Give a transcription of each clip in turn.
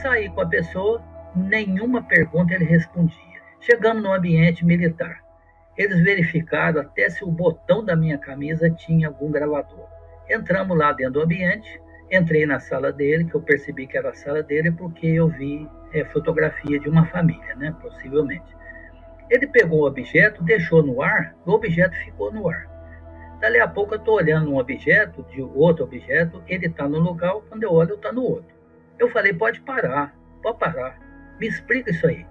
Saí com a pessoa, nenhuma pergunta ele respondia. Chegamos no ambiente militar. Eles verificaram até se o botão da minha camisa tinha algum gravador. Entramos lá dentro do ambiente, entrei na sala dele, que eu percebi que era a sala dele, porque eu vi fotografia de uma família, né, possivelmente. Ele pegou o objeto, deixou no ar, o objeto ficou no ar. Dali a pouco eu estou olhando um objeto, de outro objeto, ele está no lugar, quando eu olho, está no outro. Eu falei, pode parar, me explica isso aí.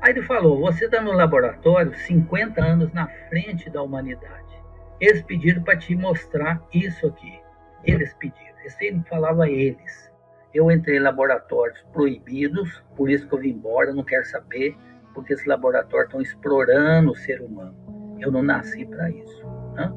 Aí ele falou, você está no laboratório 50 anos na frente da humanidade. Eles pediram para te mostrar isso aqui. Eles pediram, ele falava eles. Eu entrei em laboratórios proibidos, por isso que eu vim embora, não quero saber, porque esses laboratórios estão explorando o ser humano. Eu não nasci para isso. Né?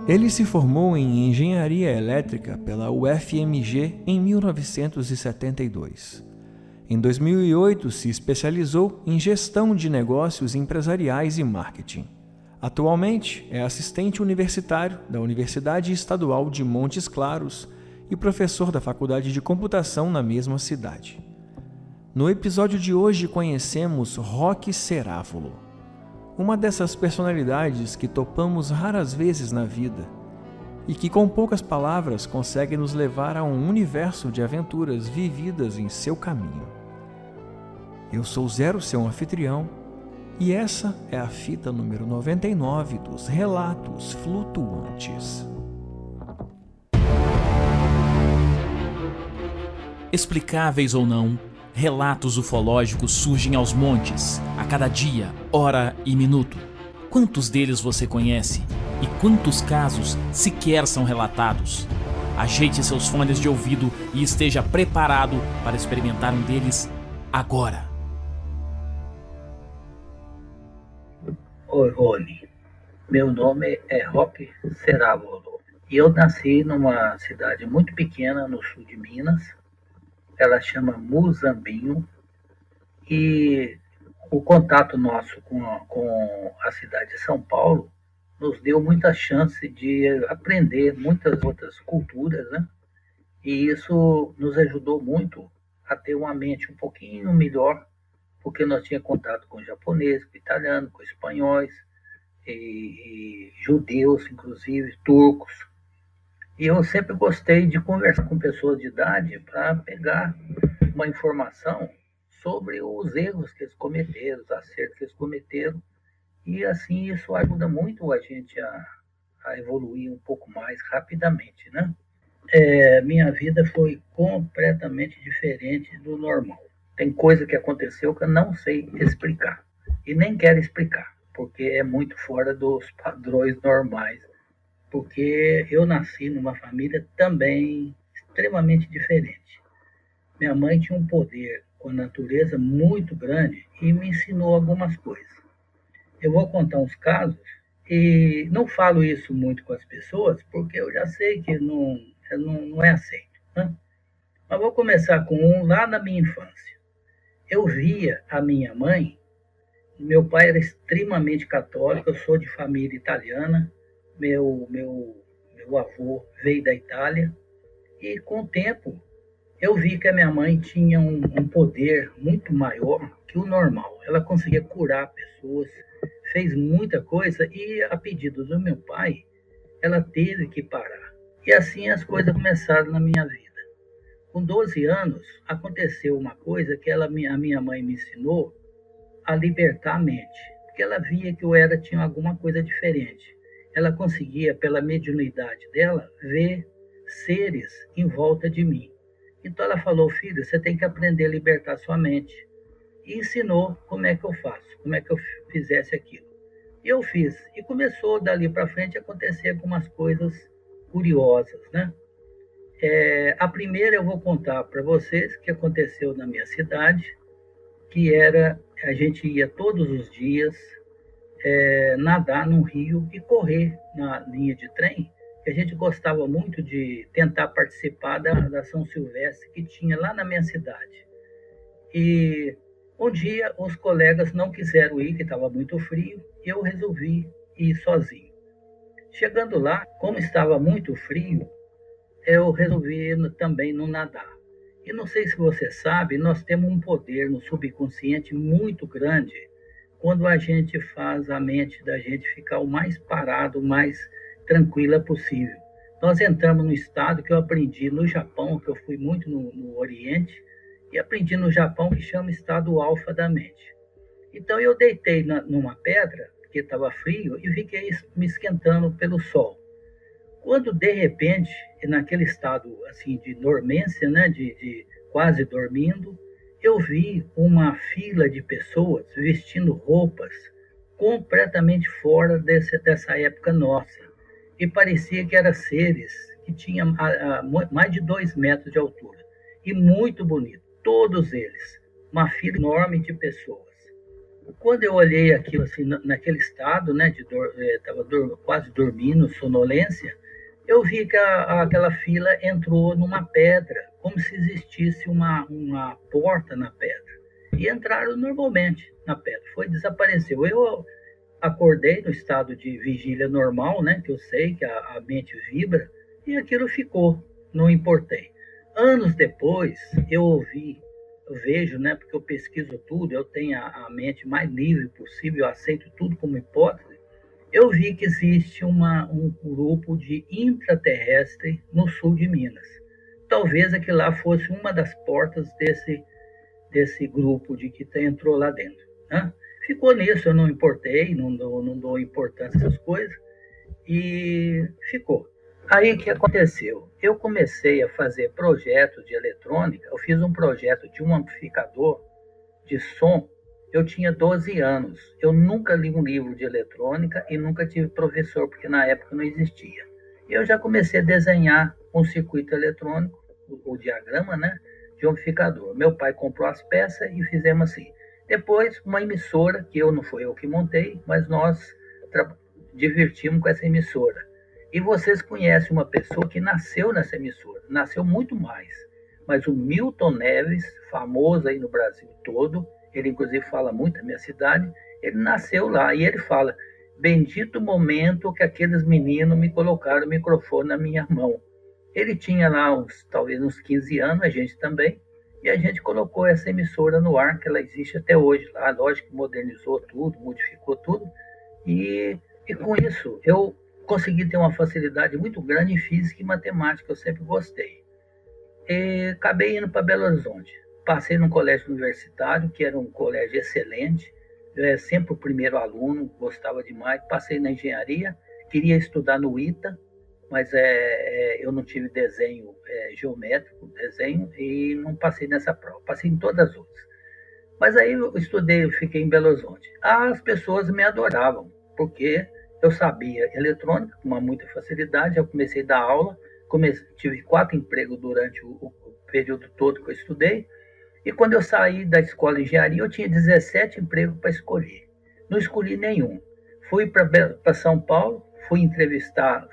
Ele se formou em Engenharia Elétrica pela UFMG em 1972. Em 2008, se especializou em Gestão de Negócios Empresariais e Marketing. Atualmente, é assistente universitário da Universidade Estadual de Montes Claros e professor da Faculdade de Computação na mesma cidade. No episódio de hoje conhecemos Roque Cerávulo, uma dessas personalidades que topamos raras vezes na vida e que com poucas palavras consegue nos levar a um universo de aventuras vividas em seu caminho. Eu sou Zero, seu anfitrião, e essa é a fita número 99 dos Relatos Flutuantes. Explicáveis ou não, relatos ufológicos surgem aos montes, a cada dia, hora e minuto. Quantos deles você conhece? E quantos casos sequer são relatados? Ajeite seus fones de ouvido e esteja preparado para experimentar um deles agora. Oi, Rony. Meu nome é Roque Cerávulo. E eu nasci numa cidade muito pequena no sul de Minas. Ela chama Muzambinho. E o contato nosso com a cidade de São Paulo nos deu muita chance de aprender muitas outras culturas, né? E isso nos ajudou muito a ter uma mente um pouquinho melhor, porque nós tínhamos contato com japonês, com italiano, com espanhóis, e judeus, inclusive, turcos. E eu sempre gostei de conversar com pessoas de idade para pegar uma informação sobre os erros que eles cometeram, os acertos que eles cometeram. E assim isso ajuda muito a gente a evoluir um pouco mais rapidamente, né? Minha vida foi completamente diferente do normal. Tem coisa que aconteceu que eu não sei explicar. E nem quero explicar, porque é muito fora dos padrões normais. Porque eu nasci numa família também extremamente diferente. Minha mãe tinha um poder com a natureza muito grande e me ensinou algumas coisas. Eu vou contar uns casos e não falo isso muito com as pessoas, porque eu já sei que não é aceito. Né? Mas vou começar com um lá na minha infância. Eu via a minha mãe, meu pai era extremamente católico, eu sou de família italiana, meu avô veio da Itália, e com o tempo eu vi que a minha mãe tinha um poder muito maior que o normal. Ela conseguia curar pessoas, fez muita coisa e, a pedido do meu pai, ela teve que parar. E assim as coisas começaram na minha vida. Com 12 anos, aconteceu uma coisa que a minha mãe me ensinou a libertar a mente, porque ela via que eu tinha alguma coisa diferente. Ela conseguia, pela mediunidade dela, ver seres em volta de mim. Então ela falou, filho, você tem que aprender a libertar sua mente. E ensinou como é que eu faço, como é que eu fizesse aquilo. E eu fiz. E começou dali para frente a acontecer algumas coisas curiosas, né? A primeira eu vou contar para vocês que aconteceu na minha cidade, que era, a gente ia todos os dias nadar no rio e correr na linha de trem. a gente gostava muito de tentar participar da São Silvestre que tinha lá na minha cidade. E um dia os colegas não quiseram ir, que estava muito frio, e eu resolvi ir sozinho. Chegando lá, como estava muito frio, eu resolvi também não nadar. E não sei se você sabe, nós temos um poder no subconsciente muito grande quando a gente faz a mente da gente ficar o mais parado, o mais tranquila possível. Nós entramos no estado que eu aprendi no Japão, que eu fui muito no Oriente, e aprendi no Japão que chama estado alfa da mente. Então eu deitei numa pedra, porque estava frio, e fiquei me esquentando pelo sol. Quando de repente, naquele estado assim de dormência, né, de quase dormindo, eu vi uma fila de pessoas vestindo roupas completamente fora dessa época nossa. E parecia que eram seres que tinham mais de 2 metros de altura. E muito bonito, todos eles. Uma fila enorme de pessoas. Quando eu olhei aquilo assim, naquele estado, né, estava quase dormindo, sonolência, eu vi que aquela fila entrou numa pedra, como se existisse uma porta na pedra. E entraram normalmente na pedra. Desapareceu. Eu acordei no estado de vigília normal, né, que eu sei que a mente vibra, e aquilo ficou, não importei. Anos depois, eu vejo, né, porque eu pesquiso tudo, eu tenho a mente mais livre possível, eu aceito tudo como hipótese. Eu vi que existe um grupo de intraterrestre no sul de Minas. Talvez aquilo lá fosse uma das portas desse grupo de que entrou lá dentro. Né? Ficou nisso, eu não importei, não dou importância a essas coisas, e ficou. Aí o que aconteceu? Eu comecei a fazer projetos de eletrônica, eu fiz um projeto de um amplificador de som. Eu tinha 12 anos. Eu nunca li um livro de eletrônica e nunca tive professor, porque na época não existia. Eu já comecei a desenhar um circuito eletrônico, o diagrama, né, de um amplificador. Meu pai comprou as peças e fizemos assim. Depois, uma emissora, que não foi eu que montei, mas nós divertimos com essa emissora. E vocês conhecem uma pessoa que nasceu nessa emissora, nasceu muito mais. Mas o Milton Neves, famoso aí no Brasil todo, ele inclusive fala muito da minha cidade, ele nasceu lá e ele fala: bendito momento que aqueles meninos me colocaram o microfone na minha mão. Ele tinha lá talvez uns 15 anos, a gente também, e a gente colocou essa emissora no ar, que ela existe até hoje lá. Lógico que modernizou tudo, modificou tudo, e com isso eu consegui ter uma facilidade muito grande em física e matemática, eu sempre gostei. E acabei indo para Belo Horizonte. Passei num colégio universitário, que era um colégio excelente, eu era sempre o primeiro aluno, gostava demais. Passei na engenharia, queria estudar no ITA, mas eu não tive desenho geométrico, e não passei nessa prova. Passei em todas as outras. Mas aí eu estudei, eu fiquei em Belo Horizonte. As pessoas me adoravam, porque eu sabia eletrônica com muita facilidade. Eu comecei a dar aula, tive 4 empregos durante o período todo que eu estudei. E quando eu saí da escola de engenharia, eu tinha 17 empregos para escolher. Não escolhi nenhum. Fui para São Paulo, fui entrevistar,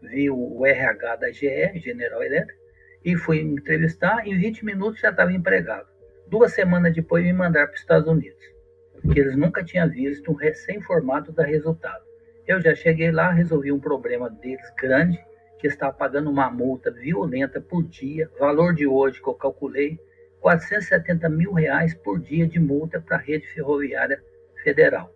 vi o RH da GE, General Electric, e fui entrevistar. Em 20 minutos já estava empregado. 2 semanas depois me mandaram para os Estados Unidos, porque eles nunca tinham visto um recém-formado dar resultado. Eu já cheguei lá, resolvi um problema deles grande, que estava pagando uma multa violenta por dia, valor de hoje que eu calculei, R$470 mil por dia de multa para a rede ferroviária federal,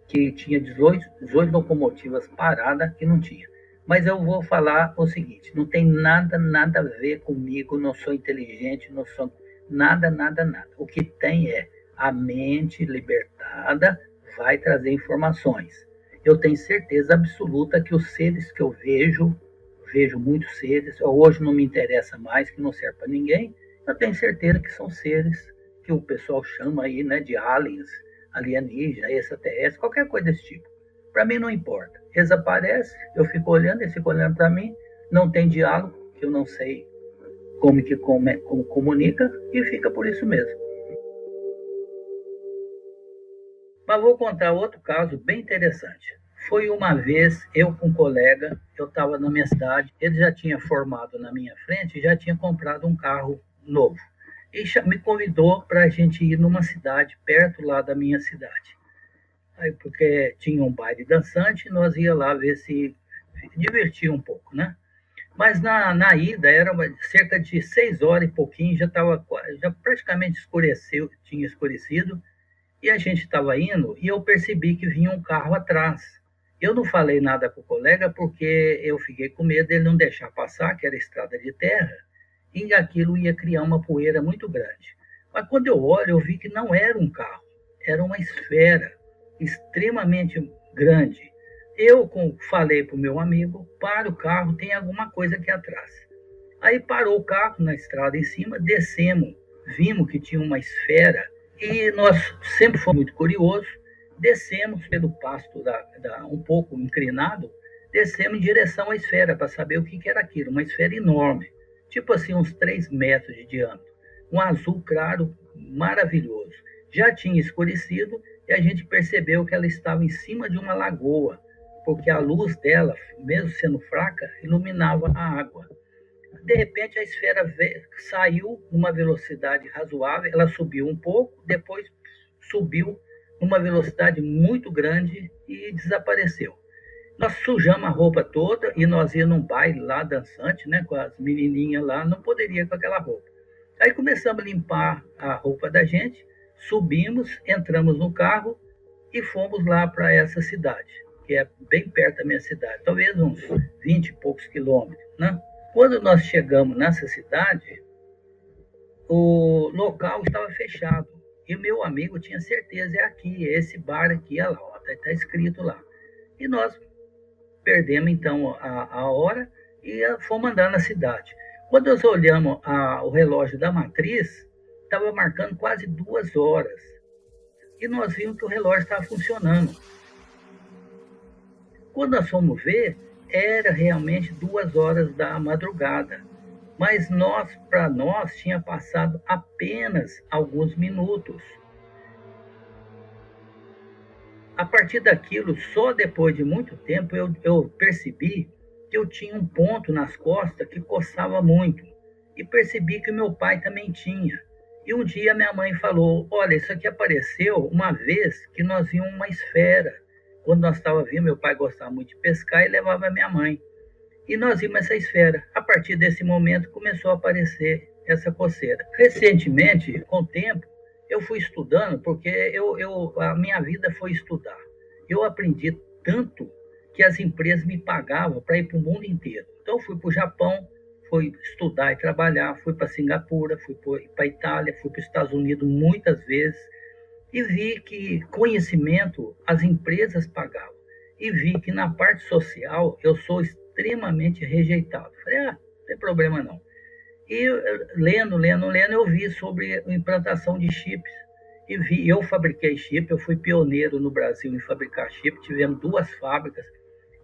que tinha 18 locomotivas paradas que não tinha. Mas eu vou falar o seguinte, não tem nada a ver comigo, não sou inteligente, não sou nada. O que tem é a mente libertada vai trazer informações. Eu tenho certeza absoluta que os seres que eu vejo muitos seres, hoje não me interessa mais, que não serve para ninguém. Eu tenho certeza que são seres que o pessoal chama aí, né, de aliens, alienígenas, extraterrestres, qualquer coisa desse tipo. Para mim não importa. Eles aparecem, eu fico olhando, eles ficam olhando para mim, não tem diálogo, que eu não sei como comunica, e fica por isso mesmo. Mas vou contar outro caso bem interessante. Foi uma vez, eu com um colega, eu estava na minha cidade, ele já tinha formado na minha frente e já tinha comprado um carro novo. E me convidou para a gente ir numa cidade perto lá da minha cidade. Aí, porque tinha um baile dançante, nós ia lá ver se divertia um pouco, né? Mas na ida era cerca de 6 horas e pouquinho, já praticamente escureceu, tinha escurecido, e a gente estava indo e eu percebi que vinha um carro atrás. Eu não falei nada com o colega porque eu fiquei com medo dele não deixar passar, que era estrada de terra, e aquilo ia criar uma poeira muito grande. Mas quando eu olho, eu vi que não era um carro, era uma esfera extremamente grande. Falei para o meu amigo, para o carro, tem alguma coisa aqui atrás. Aí parou o carro na estrada em cima, descemos, vimos que tinha uma esfera e nós sempre fomos muito curiosos, descemos pelo pasto um pouco inclinado, descemos em direção à esfera para saber o que era aquilo, uma esfera enorme, tipo assim uns 3 metros de diâmetro, um azul claro, maravilhoso. Já tinha escurecido e a gente percebeu que ela estava em cima de uma lagoa, porque a luz dela, mesmo sendo fraca, iluminava a água. De repente, a esfera saiu numa velocidade razoável, ela subiu um pouco, depois subiu numa velocidade muito grande e desapareceu. Nós sujamos a roupa toda e nós íamos num baile lá dançante, né, com as menininhas lá, não poderia ir com aquela roupa. Aí começamos a limpar a roupa da gente, subimos, entramos no carro e fomos lá para essa cidade, que é bem perto da minha cidade, talvez uns 20 e poucos quilômetros, né? Quando nós chegamos nessa cidade, o local estava fechado. E o meu amigo tinha certeza, é aqui, é esse bar aqui, olha lá, está escrito lá. E nós perdemos, então, a hora e fomos andar na cidade. Quando nós olhamos o relógio da matriz, estava marcando quase 2 horas. E nós vimos que o relógio estava funcionando. Quando nós fomos ver, era realmente 2 horas da madrugada. Mas para nós, tinha passado apenas alguns minutos. A partir daquilo, só depois de muito tempo, eu percebi que eu tinha um ponto nas costas que coçava muito. E percebi que o meu pai também tinha. E um dia minha mãe falou, olha, isso aqui apareceu uma vez que nós vimos uma esfera. Quando nós estávamos vindo, meu pai gostava muito de pescar e levava a minha mãe. E nós vimos essa esfera. A partir desse momento começou a aparecer essa coceira. Recentemente, com o tempo, eu fui estudando, porque a minha vida foi estudar. Eu aprendi tanto que as empresas me pagavam para ir para o mundo inteiro. Então, eu fui para o Japão, fui estudar e trabalhar, fui para Singapura, fui para a Itália, fui para os Estados Unidos muitas vezes, e vi que conhecimento as empresas pagavam. E vi que na parte social eu sou extremamente rejeitado. Falei, não tem problema não. E lendo, eu vi sobre a implantação de chips. E eu fabriquei chip, eu fui pioneiro no Brasil em fabricar chip. Tivemos 2 fábricas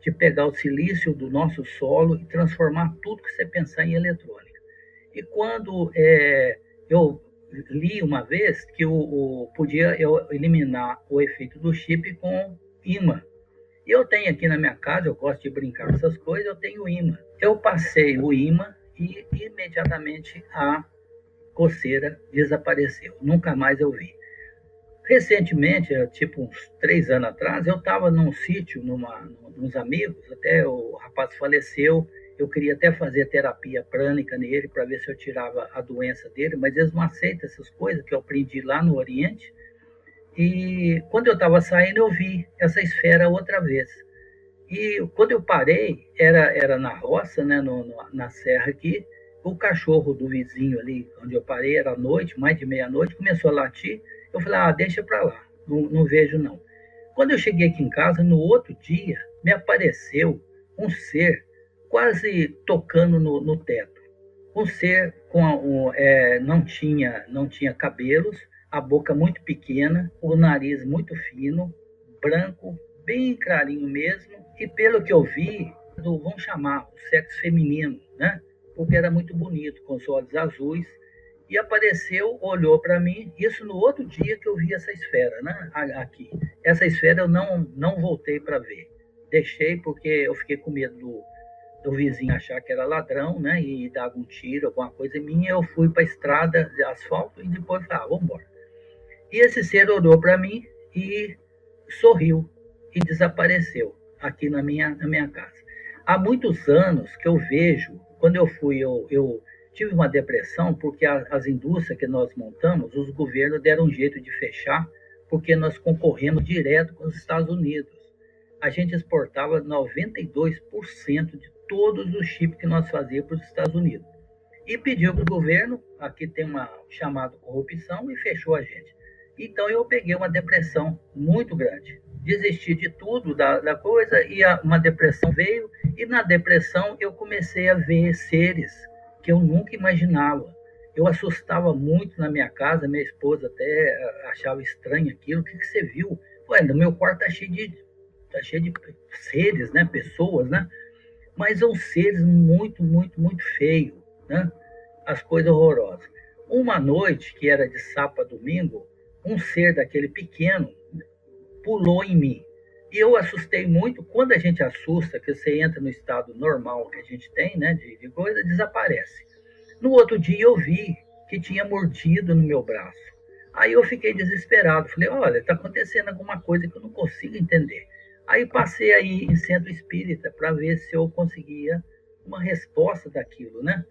de pegar o silício do nosso solo e transformar tudo que você pensar em eletrônica. E quando eu li uma vez que podia eliminar o efeito do chip com ímã. Eu tenho aqui na minha casa, eu gosto de brincar com essas coisas, eu tenho ímã. Eu passei o ímã e imediatamente a coceira desapareceu. Nunca mais eu vi. Recentemente, tipo uns 3 anos atrás, eu estava num sítio, uns amigos, até o rapaz faleceu, eu queria até fazer terapia prânica nele para ver se eu tirava a doença dele, mas eles não aceitam essas coisas que eu aprendi lá no Oriente. E quando eu estava saindo, eu vi essa esfera outra vez. E quando eu parei, era na roça, né, na serra aqui, o cachorro do vizinho ali, onde eu parei, era noite, mais de meia-noite, começou a latir. Eu falei, deixa para lá, não vejo não. Quando eu cheguei aqui em casa, no outro dia, me apareceu um ser quase tocando no teto. Um ser não tinha cabelos, a boca muito pequena, o nariz muito fino, branco, bem clarinho mesmo, e pelo que eu vi, vamos chamar o sexo feminino, né? Porque era muito bonito, com os olhos azuis, e apareceu, olhou para mim, isso no outro dia que eu vi essa esfera, né? Aqui. Essa esfera eu não voltei para ver. deixei porque eu fiquei com medo do vizinho achar que era ladrão, né, e dar algum tiro, alguma coisa em mim. Eu fui para a estrada de asfalto e depois falei, vamos embora. E esse ser olhou para mim e sorriu e desapareceu aqui na minha casa. Há muitos anos que eu vejo, quando eu fui, eu tive uma depressão porque as indústrias que nós montamos, os governos deram um jeito de fechar, porque nós concorremos direto com os Estados Unidos. A gente exportava 92% de todos os chips que nós fazíamos para os Estados Unidos. E pediu para o governo, aqui tem uma chamada corrupção, e fechou a gente. Então eu peguei uma depressão muito grande. Desisti de tudo, da coisa, e uma depressão veio, e na depressão eu comecei a ver seres que eu nunca imaginava. Eu assustava muito na minha casa, minha esposa até achava estranho aquilo. O que você viu? Ué, no meu quarto está cheio de seres, né? Pessoas, né? Mas são seres muito, muito, muito feios, né? As coisas horrorosas. Uma noite, que era de sábado a domingo, um ser daquele pequeno pulou em mim. E eu assustei muito. Quando a gente assusta, que você entra no estado normal que a gente tem, né, de coisa, desaparece. No outro dia eu vi que tinha mordido no meu braço. Aí eu fiquei desesperado. Falei, olha, está acontecendo alguma coisa que eu não consigo entender. Aí passei aí em centro espírita para ver se eu conseguia uma resposta daquilo, né?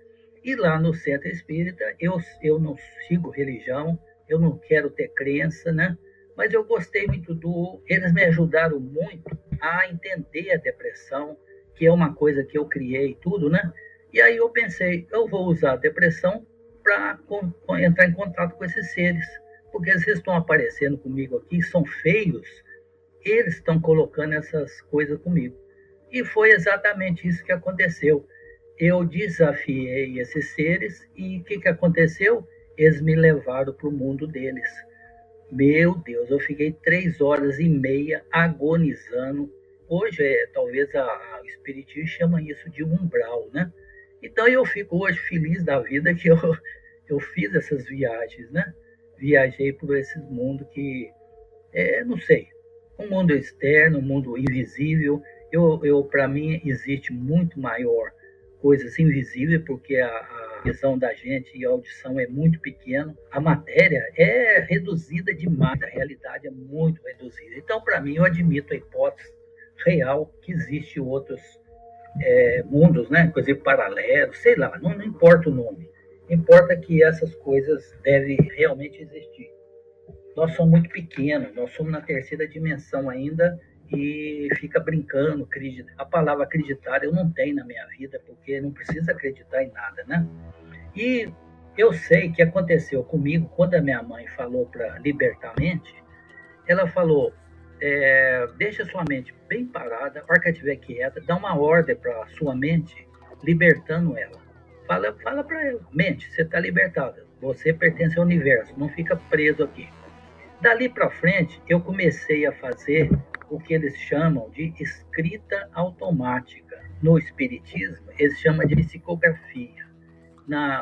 E lá no centro espírita, eu não sigo religião, eu não quero ter crença, né? Mas eu gostei muito eles me ajudaram muito a entender a depressão, que é uma coisa que eu criei tudo, né? E aí eu pensei, eu vou usar a depressão para entrar em contato com esses seres, porque eles estão aparecendo comigo aqui, são feios, eles estão colocando essas coisas comigo. E foi exatamente isso que aconteceu. Eu desafiei esses seres e o que aconteceu? Eles me levaram para o mundo deles. Meu Deus, eu fiquei 3 horas e meia agonizando. Hoje, talvez o Espiritismo chama isso de umbral, né? Então, eu fico hoje feliz da vida que eu fiz essas viagens, né? Viajei por esses mundos que, não sei, um mundo externo, um mundo invisível. Para mim, existe muito maior coisas invisíveis, porque a visão da gente e a audição é muito pequena. A matéria é reduzida demais, a realidade é muito reduzida. Então, para mim, eu admito a hipótese real que existe outros mundos, né? Inclusive paralelos, sei lá, não importa o nome. Importa que essas coisas devem realmente existir. Nós somos muito pequenos, nós somos na terceira dimensão ainda e fica brincando, acredita. A palavra acreditar eu não tenho na minha vida, porque não precisa acreditar em nada, né? E eu sei que aconteceu comigo quando a minha mãe falou para libertar a mente. Ela falou, deixa sua mente bem parada, a hora que ela estiver quieta, dá uma ordem para sua mente, libertando ela. Fala para ela, mente, você está libertada, você pertence ao universo, não fica preso aqui. Dali para frente, eu comecei a fazer o que eles chamam de escrita automática. No espiritismo, eles chamam de psicografia.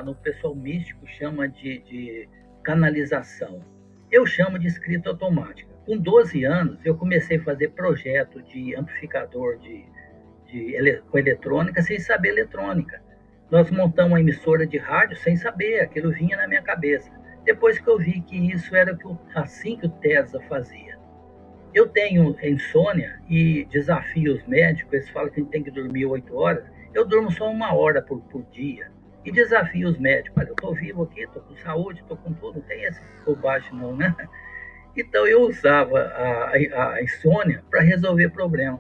No pessoal místico, chama de canalização. Eu chamo de escrita automática. Com 12 anos, eu comecei a fazer projeto de amplificador com eletrônica, sem saber eletrônica. Nós montamos uma emissora de rádio sem saber, aquilo vinha na minha cabeça. Depois que eu vi que isso era assim que o Tesla fazia. Eu tenho insônia e desafio os médicos, eles falam que a gente tem que dormir 8 horas, eu durmo só 1 hora por dia. E desafio os médicos, olha, eu estou vivo aqui, estou com saúde, estou com tudo, não tem esse bobagem não, né? Então eu usava a insônia para resolver problema.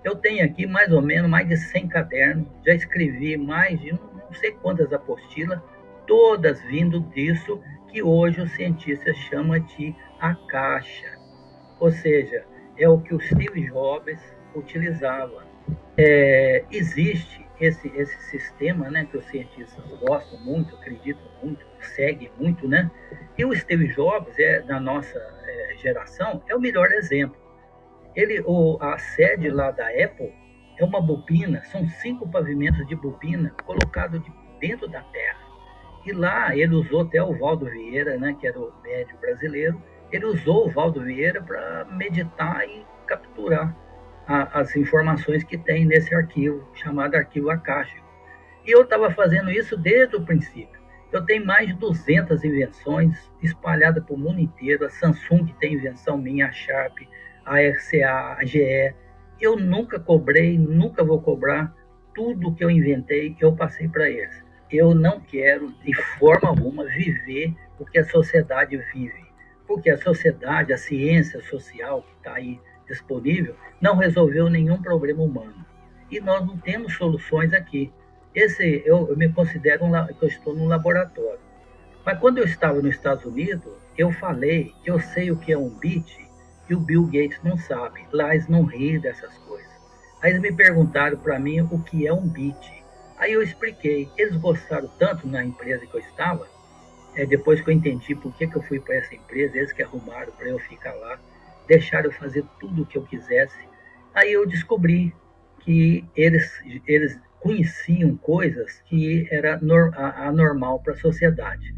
Eu tenho aqui mais ou menos mais de 100 cadernos, já escrevi mais de não sei quantas apostilas, todas vindo disso que hoje os cientistas chamam de a caixa. Ou seja, é o que o Steve Jobs utilizava. Existe esse sistema, né, que os cientistas gostam muito, acreditam muito, seguem muito, né? E o Steve Jobs, da nossa geração, é o melhor exemplo. A sede lá da Apple é uma bobina, são 5 pavimentos de bobina colocados dentro da Terra. E lá ele usou até o Valdo Vieira, né, que era o médium brasileiro, ele usou o Valdo Vieira para meditar e capturar as informações que tem nesse arquivo, chamado arquivo acástico. E eu estava fazendo isso desde o princípio. Eu tenho mais de 200 invenções espalhadas para o mundo inteiro. A Samsung tem invenção minha, a Sharp, a RCA, a GE. Eu nunca cobrei, nunca vou cobrar. Tudo que eu inventei, eu passei para eles. Eu não quero, de forma alguma, viver o que a sociedade vive. Porque a sociedade, a ciência social que está aí disponível, não resolveu nenhum problema humano. E nós não temos soluções aqui. Eu me considero que eu estou num laboratório. Mas quando eu estava nos Estados Unidos, eu falei que eu sei o que é um bit e o Bill Gates não sabe. Lá eles não riem dessas coisas. Aí eles me perguntaram para mim o que é um bit. Aí eu expliquei. Eles gostaram tanto na empresa que eu estava, depois que eu entendi por que eu fui para essa empresa, eles que arrumaram para eu ficar lá, deixaram eu fazer tudo o que eu quisesse. Aí eu descobri que eles conheciam coisas que era anormal para a sociedade.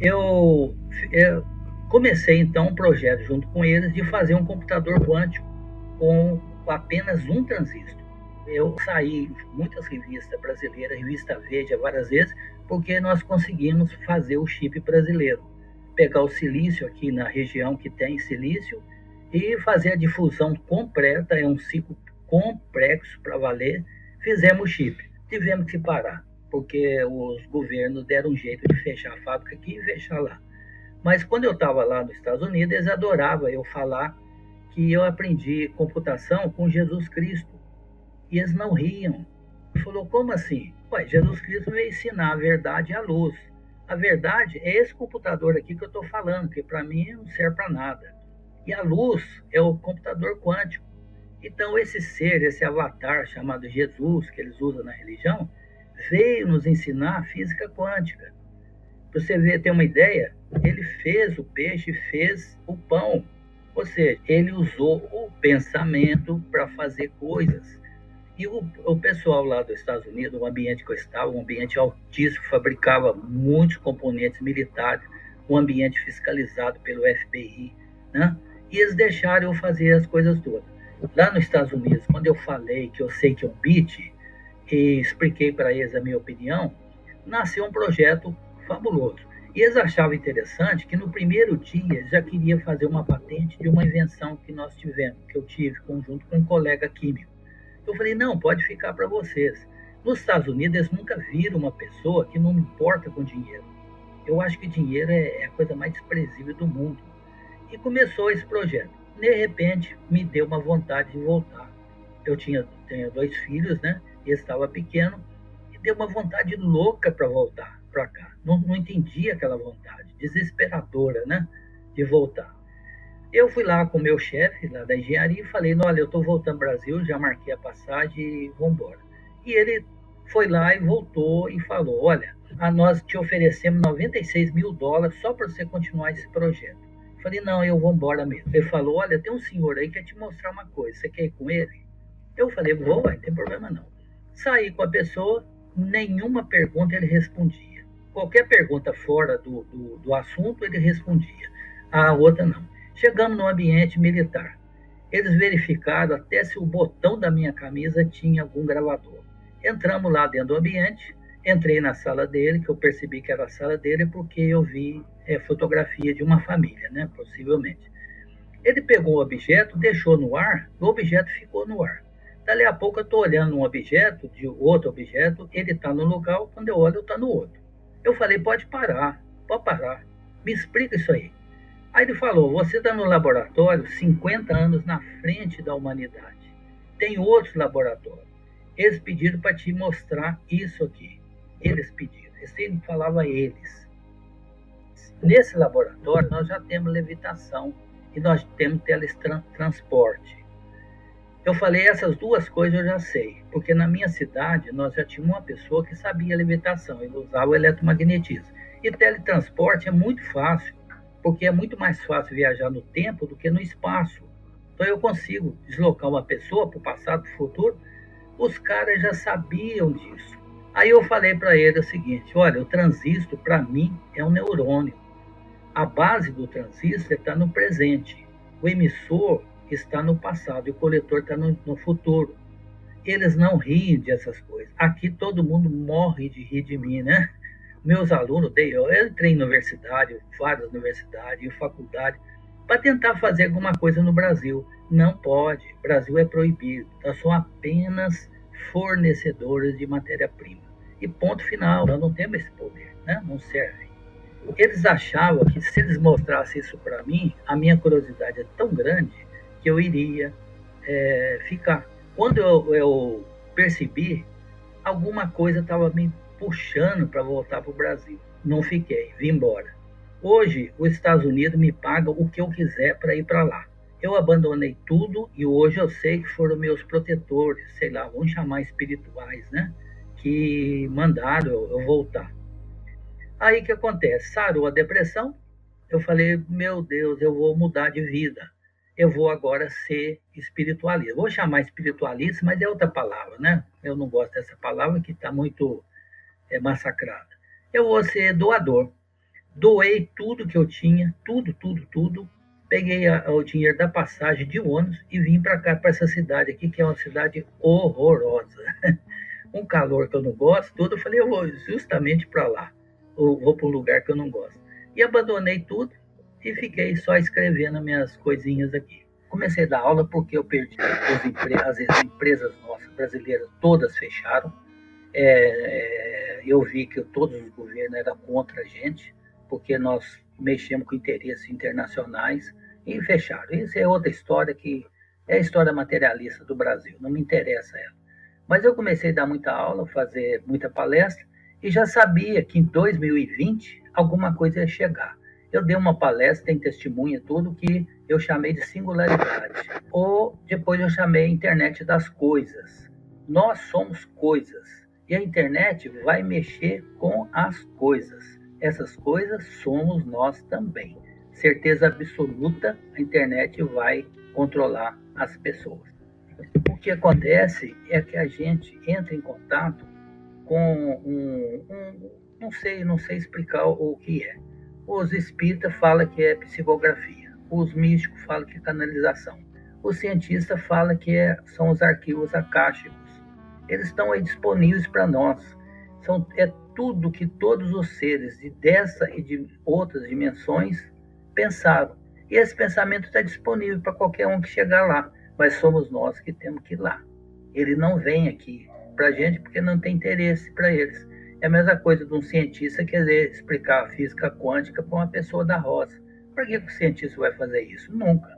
Eu comecei então um projeto junto com eles de fazer um computador quântico com apenas um transistor. Eu saí em muitas revistas brasileiras, revista Veja, várias vezes, porque nós conseguimos fazer o chip brasileiro. Pegar o silício aqui na região que tem silício e fazer a difusão completa, é um ciclo complexo para valer. Fizemos o chip. Tivemos que parar, porque os governos deram um jeito de fechar a fábrica aqui e fechar lá. Mas quando eu estava lá nos Estados Unidos, eles adoravam eu falar que eu aprendi computação com Jesus Cristo. E eles não riam. Ele falou, como assim? Ué, Jesus Cristo veio ensinar a verdade e a luz. A verdade é esse computador aqui que eu estou falando, que para mim não serve para nada. E a luz é o computador quântico. Então esse ser, esse avatar chamado Jesus, que eles usam na religião, veio nos ensinar a física quântica. Para você ter uma ideia, ele fez o peixe, fez o pão. Ou seja, ele usou o pensamento para fazer coisas. E o pessoal lá dos Estados Unidos, o ambiente que eu estava, um ambiente altíssimo, fabricava muitos componentes militares, um ambiente fiscalizado pelo FBI, né? E eles deixaram eu fazer as coisas todas. Lá nos Estados Unidos, quando eu falei que eu sei que é um bit, e expliquei para eles a minha opinião, nasceu um projeto fabuloso. E eles achavam interessante que no primeiro dia já queria fazer uma patente de uma invenção que nós tivemos, que eu tive junto com um colega químico. Eu falei, não, pode ficar para vocês. Nos Estados Unidos, eles nunca viram uma pessoa que não importa com dinheiro. Eu acho que dinheiro é a coisa mais desprezível do mundo. E começou esse projeto. De repente, me deu uma vontade de voltar. Eu tinha 2 filhos, né? E estava pequeno. E deu uma vontade louca para voltar para cá. Não entendi aquela vontade, desesperadora, né? De voltar. Eu fui lá com o meu chefe lá da engenharia e falei, olha, eu estou voltando ao Brasil, já marquei a passagem e vamos embora. E ele foi lá e voltou e falou, olha, nós te oferecemos $96 mil só para você continuar esse projeto. Eu falei, não, eu vou embora mesmo. Ele falou, olha, tem um senhor aí que quer te mostrar uma coisa, você quer ir com ele? Eu falei, vou, não tem problema não. Saí com a pessoa, nenhuma pergunta ele respondia. Qualquer pergunta fora do assunto ele respondia, a outra não. Chegamos no ambiente militar. Eles verificaram até se o botão da minha camisa tinha algum gravador. Entramos lá dentro do ambiente, entrei na sala dele, que eu percebi que era a sala dele, porque eu vi fotografia de uma família, né, possivelmente. Ele pegou o objeto, deixou no ar, o objeto ficou no ar. Dali a pouco eu estou olhando um objeto, de outro objeto, ele está no lugar, quando eu olho, está no outro. Eu falei, pode parar, me explica isso aí. Aí ele falou, você está no laboratório 50 anos na frente da humanidade. Tem outros laboratórios. Eles pediram para te mostrar isso aqui. Eles pediram. Ele falava eles. Nesse laboratório nós já temos levitação e nós temos teletransporte. Eu falei, essas duas coisas eu já sei, porque na minha cidade nós já tínhamos uma pessoa que sabia levitação, ele usava o eletromagnetismo. E teletransporte é muito fácil, porque é muito mais fácil viajar no tempo do que no espaço. Então eu consigo deslocar uma pessoa para o passado, para o futuro, Os caras já sabiam disso. Aí eu falei para ele o seguinte: olha, o transistor para mim é um neurônio. A base do transistor está no presente. O emissor está no passado e o coletor está no futuro. Eles não riem dessas coisas. Aqui todo mundo morre de rir de mim, né? Meus alunos, eu entrei em universidade, várias universidades, em faculdade, para tentar fazer alguma coisa no Brasil. Não pode. O Brasil é proibido. Nós somos apenas fornecedores de matéria-prima. E ponto final. Nós não temos esse poder, né? Não serve. Eles achavam que se eles mostrassem isso para mim, a minha curiosidade é tão grande que eu iria ficar. Quando eu percebi, alguma coisa estava me puxando para voltar para o Brasil. Não fiquei, vim embora. Hoje, os Estados Unidos me pagam o que eu quiser para ir para lá. Eu abandonei tudo e hoje eu sei que foram meus protetores, sei lá, vamos chamar espirituais, né? Que mandaram eu voltar. Aí o que acontece? Sarou a depressão. Eu falei, meu Deus, eu vou mudar de vida. Eu vou agora ser espiritualista. Vou chamar espiritualista, mas é outra palavra, né? Eu não gosto dessa palavra que está muito massacrada. Eu vou ser doador. Doei tudo que eu tinha, tudo. Peguei o dinheiro da passagem de ônibus e vim para cá, para essa cidade aqui, que é uma cidade horrorosa. Um calor que eu não gosto, tudo. Eu falei, eu vou justamente para lá. Eu vou para um lugar que eu não gosto. E abandonei tudo e fiquei só escrevendo minhas coisinhas aqui. Comecei a dar aula porque eu perdi as empresas nossas brasileiras todas fecharam. Eu vi que todos os governos eram contra a gente, porque nós mexemos com interesses internacionais e fecharam. Isso é outra história que é a história materialista do Brasil, não me interessa ela. Mas eu comecei a dar muita aula, fazer muita palestra, e já sabia que em 2020 alguma coisa ia chegar. Eu dei uma palestra, tem testemunha, tudo que eu chamei de singularidade. Ou depois eu chamei a internet das coisas. Nós somos coisas. E a internet vai mexer com as coisas. Essas coisas somos nós também. Certeza absoluta, a internet vai controlar as pessoas. O que acontece é que a gente entra em contato com não sei explicar o que é. Os espíritas falam que é psicografia. Os místicos falam que é canalização. O cientista fala que são os arquivos acásticos. Eles estão aí disponíveis para nós. É tudo que todos os seres dessa e de outras dimensões pensaram. E esse pensamento está disponível para qualquer um que chegar lá. Mas somos nós que temos que ir lá. Ele não vem aqui para a gente porque não tem interesse para eles. É a mesma coisa de um cientista querer explicar a física quântica para uma pessoa da roça. Por que o cientista vai fazer isso? Nunca.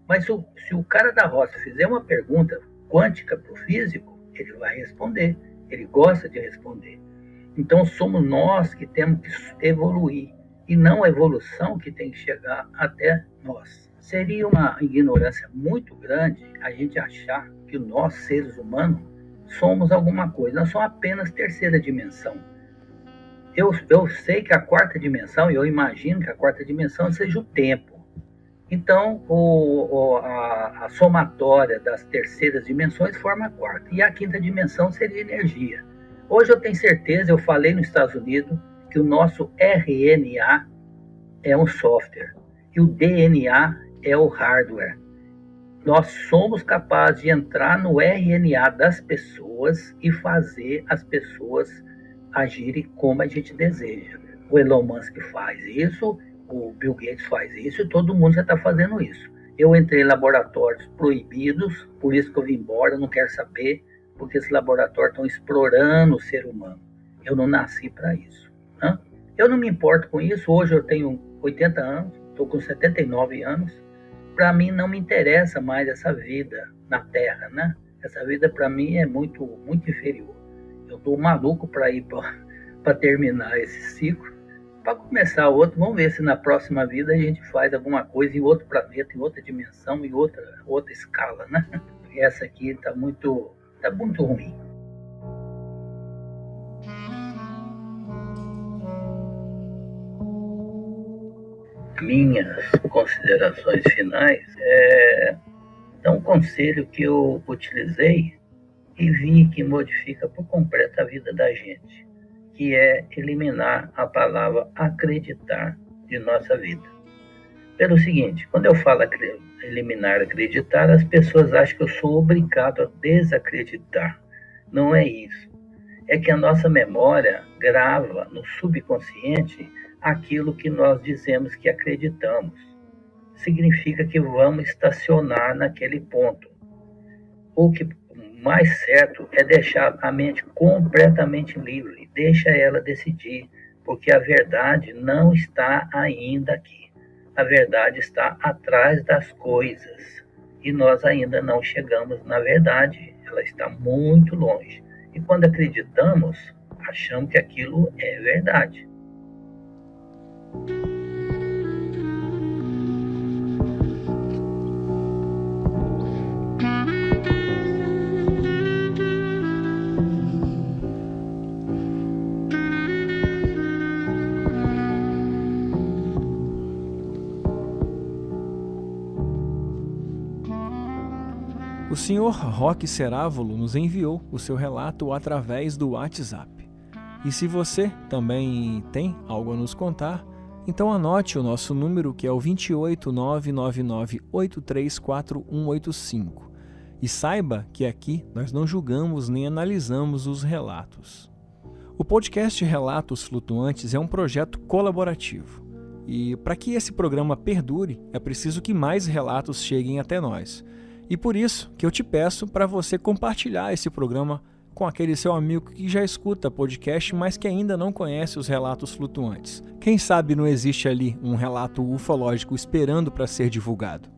Mas se o cara da roça fizer uma pergunta quântica para o físico, ele vai responder. Ele gosta de responder. Então somos nós que temos que evoluir. E não a evolução que tem que chegar até nós. Seria uma ignorância muito grande a gente achar que nós, seres humanos, somos alguma coisa. Nós somos apenas terceira dimensão. Eu sei que a quarta dimensão, eu imagino que a quarta dimensão seja o tempo. Então, a somatória das terceiras dimensões forma a quarta. E a quinta dimensão seria energia. Hoje eu tenho certeza, eu falei nos Estados Unidos, que o nosso RNA é um software. E o DNA é o hardware. Nós somos capazes de entrar no RNA das pessoas e fazer as pessoas agirem como a gente deseja. O Elon Musk faz isso, o Bill Gates faz isso, e todo mundo já está fazendo isso. Eu entrei em laboratórios proibidos, por isso que eu vim embora, não quero saber, porque esses laboratórios estão explorando o ser humano. Eu não nasci para isso. Né? Eu não me importo com isso, hoje eu tenho 80 anos, estou com 79 anos, para mim não me interessa mais essa vida na Terra, né? Essa vida para mim é muito, muito inferior. Eu estou maluco para ir para terminar esse ciclo, para começar outro. Vamos ver se na próxima vida a gente faz alguma coisa em outro planeta, em outra dimensão, em outra escala, né? Essa aqui está muito ruim. Minhas considerações finais então um conselho que eu utilizei e vi que modifica por completo a vida da gente, que é eliminar a palavra acreditar de nossa vida. Pelo seguinte, quando eu falo eliminar acreditar, as pessoas acham que eu sou obrigado a desacreditar. Não é isso. É que a nossa memória grava no subconsciente aquilo que nós dizemos que acreditamos. Significa que vamos estacionar naquele ponto. O que mais certo é deixar a mente completamente livre, deixa ela decidir, porque a verdade não está ainda aqui. A verdade está atrás das coisas e nós ainda não chegamos na verdade, ela está muito longe. E quando acreditamos, achamos que aquilo é verdade. O Sr. Roque Cerávolo nos enviou o seu relato através do WhatsApp. E se você também tem algo a nos contar, então anote o nosso número, que é o 28999834185. E saiba que aqui nós não julgamos nem analisamos os relatos. O podcast Relatos Flutuantes é um projeto colaborativo. E para que esse programa perdure, é preciso que mais relatos cheguem até nós. E por isso que eu te peço para você compartilhar esse programa com aquele seu amigo que já escuta podcast, mas que ainda não conhece os relatos flutuantes. Quem sabe não existe ali um relato ufológico esperando para ser divulgado.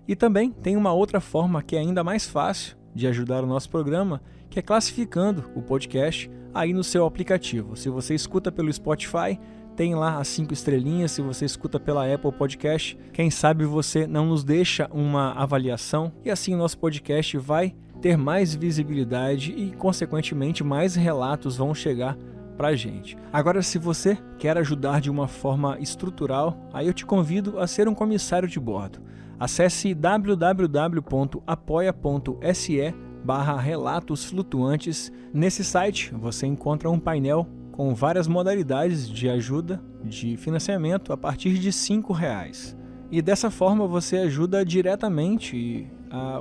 E também tem uma outra forma que é ainda mais fácil de ajudar o nosso programa, que é classificando o podcast aí no seu aplicativo. Se você escuta pelo Spotify, tem lá as 5 estrelinhas. Se você escuta pela Apple Podcast, quem sabe você não nos deixa uma avaliação e assim o nosso podcast vai ter mais visibilidade e, consequentemente, mais relatos vão chegar para a gente. Agora, se você quer ajudar de uma forma estrutural, aí eu te convido a ser um comissário de bordo. Acesse www.apoia.se/relatos flutuantes. Nesse site você encontra um painel com várias modalidades de ajuda, de financiamento a partir de R$5. E dessa forma você ajuda diretamente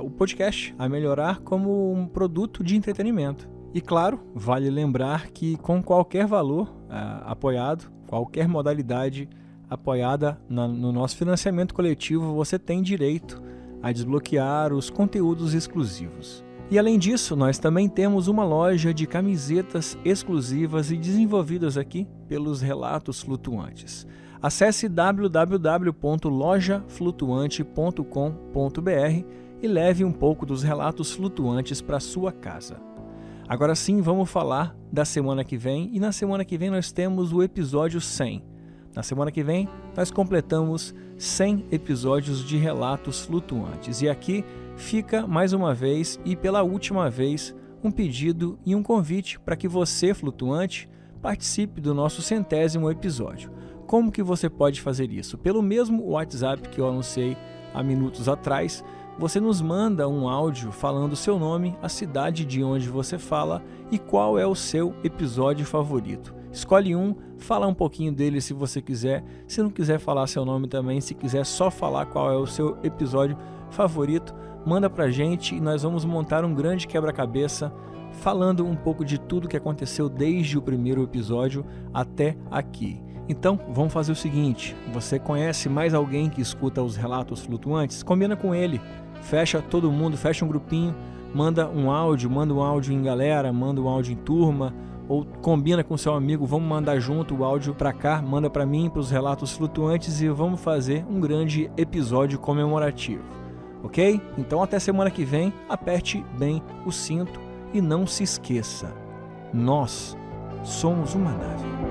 o podcast a melhorar como um produto de entretenimento. E claro, vale lembrar que com qualquer valor apoiado, qualquer modalidade apoiada no nosso financiamento coletivo, você tem direito a desbloquear os conteúdos exclusivos. E além disso, nós também temos uma loja de camisetas exclusivas e desenvolvidas aqui pelos Relatos Flutuantes. Acesse www.lojaflutuante.com.br e leve um pouco dos Relatos Flutuantes para sua casa. Agora sim, vamos falar da semana que vem, e na semana que vem nós temos o episódio 100. Na semana que vem nós completamos 100 episódios de Relatos Flutuantes. E aqui fica mais uma vez e pela última vez um pedido e um convite para que você, flutuante, participe do nosso 100º episódio. Como que você pode fazer isso? Pelo mesmo WhatsApp que eu anunciei há minutos atrás, você nos manda um áudio falando o seu nome, a cidade de onde você fala e qual é o seu episódio favorito. Escolhe um, fala um pouquinho dele se você quiser. Se não quiser falar seu nome também, se quiser só falar qual é o seu episódio favorito, manda pra gente e nós vamos montar um grande quebra-cabeça falando um pouco de tudo que aconteceu desde o primeiro episódio até aqui. Então, vamos fazer o seguinte: você conhece mais alguém que escuta os Relatos Flutuantes? Combina com ele, fecha todo mundo, fecha um grupinho, manda um áudio em galera, manda um áudio em turma, ou combina com seu amigo, vamos mandar junto o áudio pra cá, manda pra mim, pros Relatos Flutuantes, e vamos fazer um grande episódio comemorativo. Ok? Então até semana que vem, aperte bem o cinto e não se esqueça, nós somos uma nave.